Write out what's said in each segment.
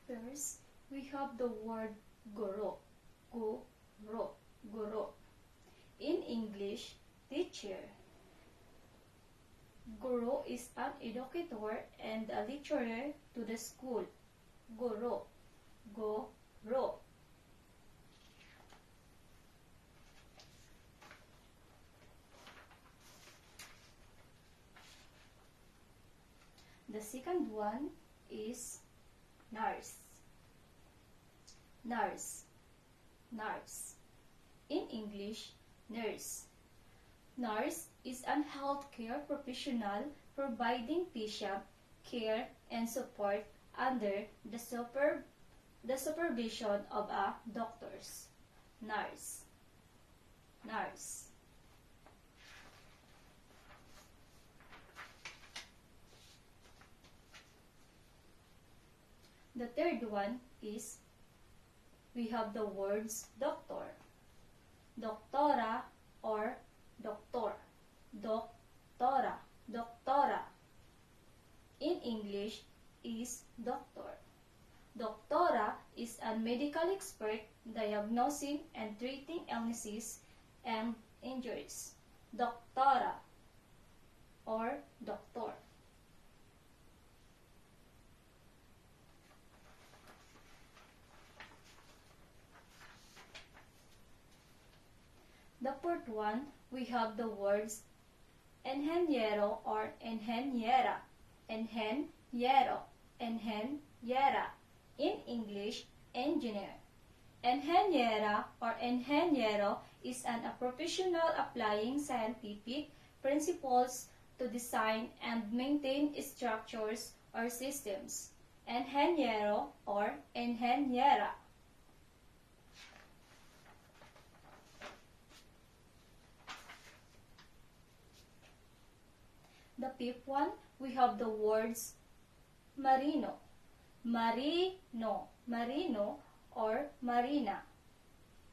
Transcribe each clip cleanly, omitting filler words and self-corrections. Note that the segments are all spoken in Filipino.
First, we have the word guro. Guro. Guro. In English, teacher. Guro is an educator and a lecturer to the school. Guro. Guro. The second one is nurse. Nurse. Nurse. In English, nurse. Nurse is a healthcare professional providing patient care and support under the supervision of a doctors. Nurse. Nurse. The third one is, we have the words doctor, doctora or doctor, doctora, doctora. In English is doctor. Doctora is a medical expert diagnosing and treating illnesses and injuries. Doctora or doctor. The fourth one, we have the words ingeniero or ingeniera. Ingeniero, ingeniera. In English, engineer. Ingeniera or ingeniero is a professional applying scientific principles to design and maintain structures or systems. Ingeniero or ingeniera. The fifth one, we have the words marino. Marino, marino or marina.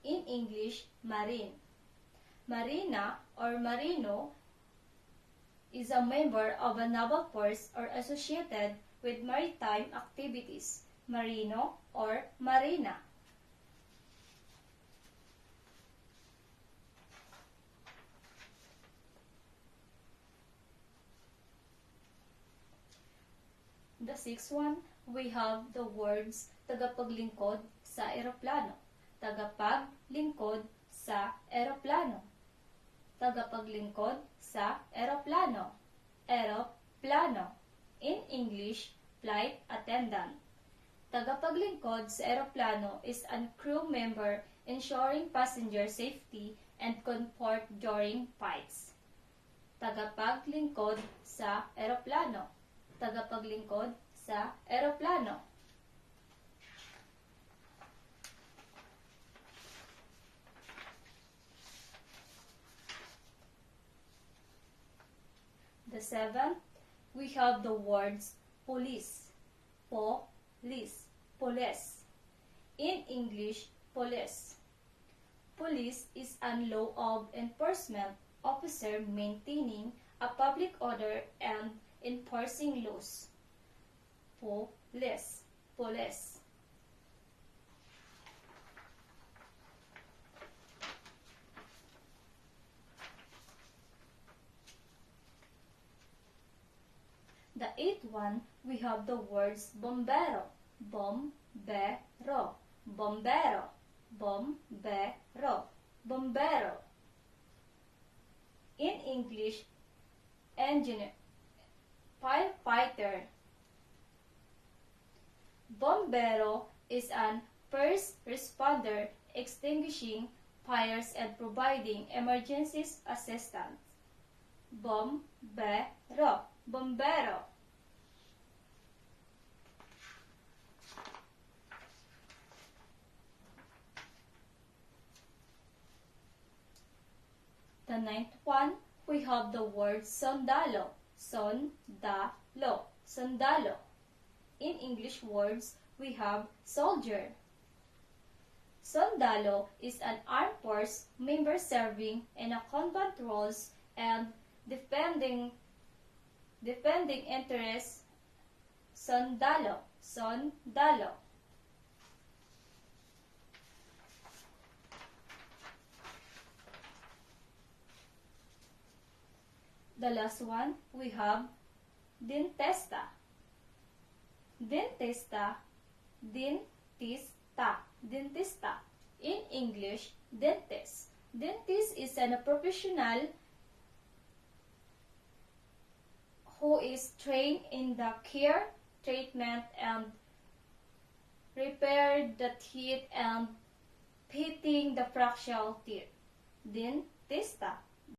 In English, marine. Marina or marino is a member of a naval force or associated with maritime activities. Marino or marina. The sixth one, we have the words tagapaglingkod sa eroplano. Tagapaglingkod sa eroplano. Tagapaglingkod sa eroplano. Eroplano. In English, flight attendant. Tagapaglingkod sa eroplano is a crew member ensuring passenger safety and comfort during flights. Tagapaglingkod sa eroplano. Tagapaglingkod sa eroplano. The seventh, we have the words police. Police. Police. In English, police. Police is a law of enforcement officer maintaining a public order and enforcing laws. Police. Police. The eighth one, we have the words bombero. Bombero. Bombero. Bombero. Bombero. In English, engineer. Firefighter. Bombero is a first responder extinguishing fires and providing emergency assistance. Bombero. Bombero. The ninth one, we have the word sondalo. Sondalo. Sondalo. In English words, we have soldier. Sondalo is an armed force member serving in a combat roles and defending interests. Sondalo. Sondalo. The last one, we have dentista. Dentista, dentista, dentista. In English, dentist. Dentist is a professional who is trained in the care, treatment, and repair the teeth and fitting the fractional teeth. Dentista.